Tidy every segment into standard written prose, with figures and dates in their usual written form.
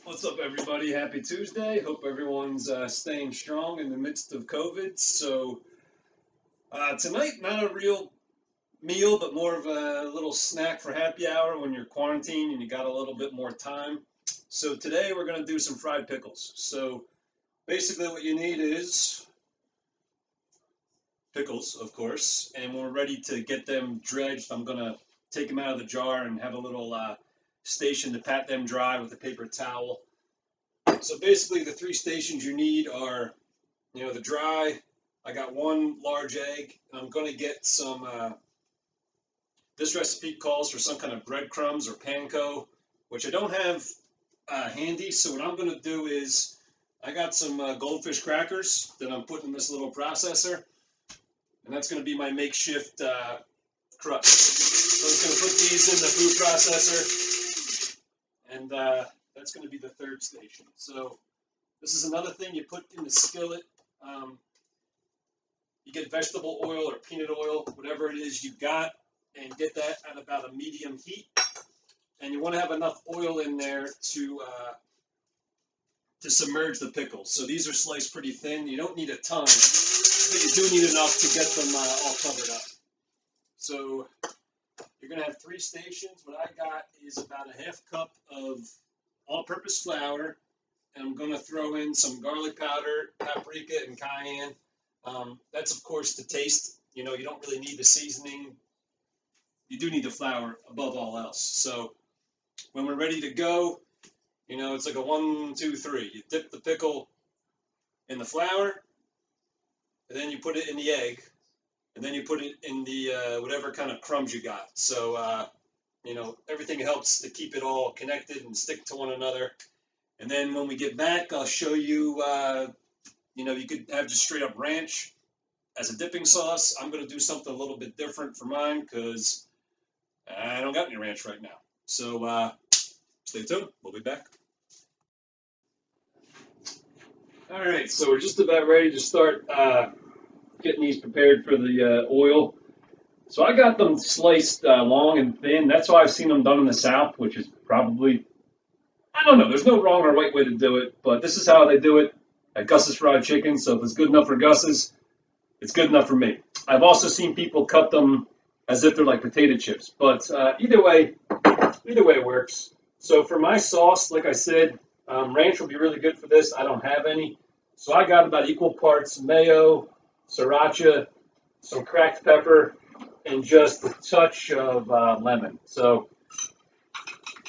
What's up, everybody? Happy Tuesday. Hope everyone's staying strong in the midst of COVID. Tonight, not a real meal, but more of a little snack for happy hour when you're quarantined and you got a little bit more time. So today we're going to do some fried pickles. So basically what you need is pickles, of course, and when we're ready to get them dredged, I'm going to take them out of the jar and have a little station to pat them dry with a paper towel. So basically, the three stations you need are, the dry. I got one large egg, and I'm going to get some. This recipe calls for some kind of breadcrumbs or panko, which I don't have handy. So what I'm going to do is, I got some goldfish crackers that I'm putting in this little processor, and that's going to be my makeshift crust. So I'm going to put these in the food processor, and that's going to be the third station. So this is another thing you put in the skillet. You get vegetable oil or peanut oil, whatever it is you got, and get that at about a medium heat. And you want to have enough oil in there to submerge the pickles. So these are sliced pretty thin. You don't need a ton, but you do need enough to get them all covered up. So you're going to have three stations. What I got is about a half cup of all-purpose flour, and I'm going to throw in some garlic powder, paprika, and cayenne. That's, of course, to taste. You don't really need the seasoning. You do need the flour above all else. So when we're ready to go, it's like a 1, 2, 3. You dip the pickle in the flour, and then you put it in the egg, and then you put it in the whatever kind of crumbs you got. So, everything helps to keep it all connected and stick to one another. And then when we get back, I'll show you, you could have just straight up ranch as a dipping sauce. I'm going to do something a little bit different for mine because I don't got any ranch right now. So stay tuned. We'll be back. All right, so we're just about ready to start getting these prepared for the oil. So I got them sliced long and thin. That's why I've seen them done in the South, which is probably, I don't know, there's no wrong or right way to do it, but this is how they do it at Gus's Fried Chicken. So if it's good enough for Gus's, it's good enough for me. I've also seen people cut them as if they're like potato chips, but either way it works. So for my sauce, like I said, ranch will be really good for this. I don't have any. So I got about equal parts mayo, sriracha, some cracked pepper, and just a touch of lemon. So,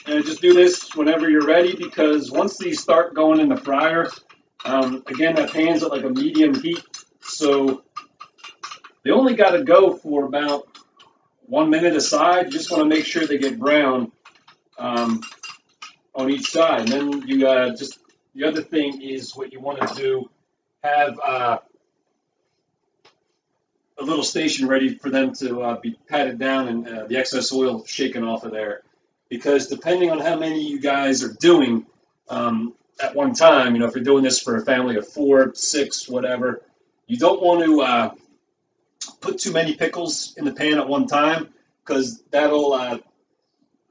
and just do this whenever you're ready, because once these start going in the fryer, again, that pan's at like a medium heat. So they only got to go for about 1 minute aside. You just want to make sure they get brown on each side. And then you just, the other thing is what you want to do, have a little station ready for them to be patted down and the excess oil shaken off of there. Because depending on how many you guys are doing at one time, if you're doing this for a family of 4, 6, whatever, you don't want to put too many pickles in the pan at one time, because that'll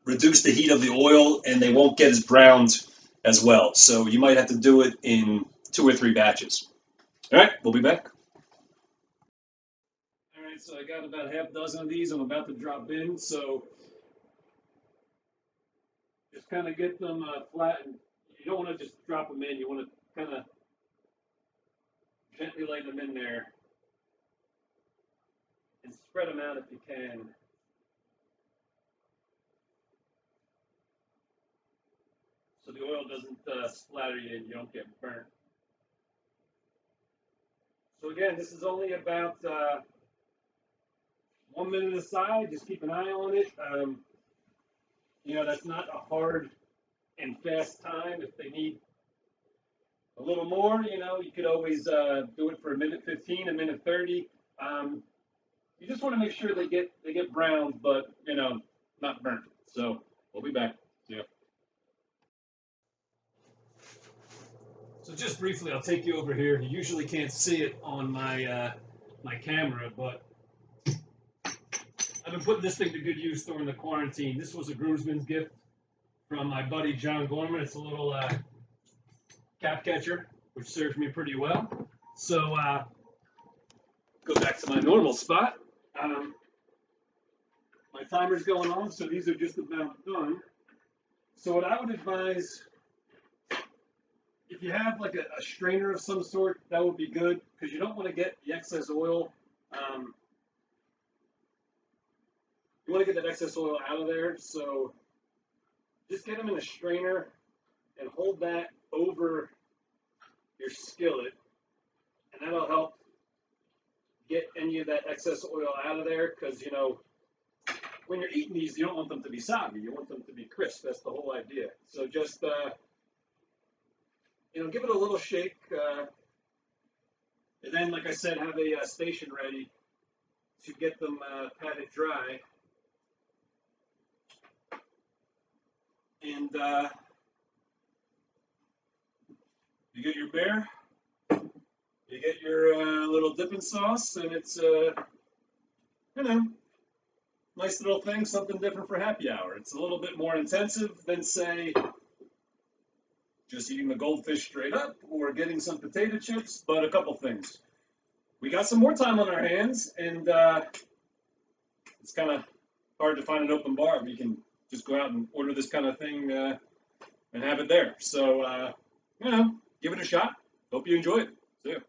reduce the heat of the oil and they won't get as browned as well. So you might have to do it in 2 or 3 batches. All right, we'll be back. All right, so I got about half a dozen of these I'm about to drop in. So just kind of get them flattened. You don't want to just drop them in. You want to kind of gently lay them in there and spread them out if you can. So the oil doesn't splatter you and you don't get burnt. So again, this is only about 1 minute aside. Just keep an eye on it. That's not a hard and fast time. If they need a little more, you could always do it for a minute 15, a minute 30. You just want to make sure they get browned, but not burnt. So we'll be back. Yeah. So just briefly, I'll take you over here. You usually can't see it on my my camera, but I've been putting this thing to good use during the quarantine. This was a groomsman's gift from my buddy John Gorman. It's a little cap catcher, which serves me pretty well. So go back to my normal spot. My timer's going on, so these are just about done. So what I would advise, if you have like a strainer of some sort, that would be good because you don't want to get the excess oil. You want to get that excess oil out of there. So just get them in a strainer and hold that over your skillet, and that'll help get any of that excess oil out of there because, you know, when you're eating these, you don't want them to be soggy. You want them to be crisp. That's the whole idea. So just, you know, give it a little shake. And then, like I said, have a station ready to get them patted dry. And you get your bear, you get your little dipping sauce, and it's, you know, nice little thing, something different for happy hour. It's a little bit more intensive than, say, just eating the goldfish straight up or getting some potato chips, but a couple things. We got some more time on our hands, and it's kind of hard to find an open bar where you can just go out and order this kind of thing and have it there. So, you know, give it a shot. Hope you enjoy it. See ya.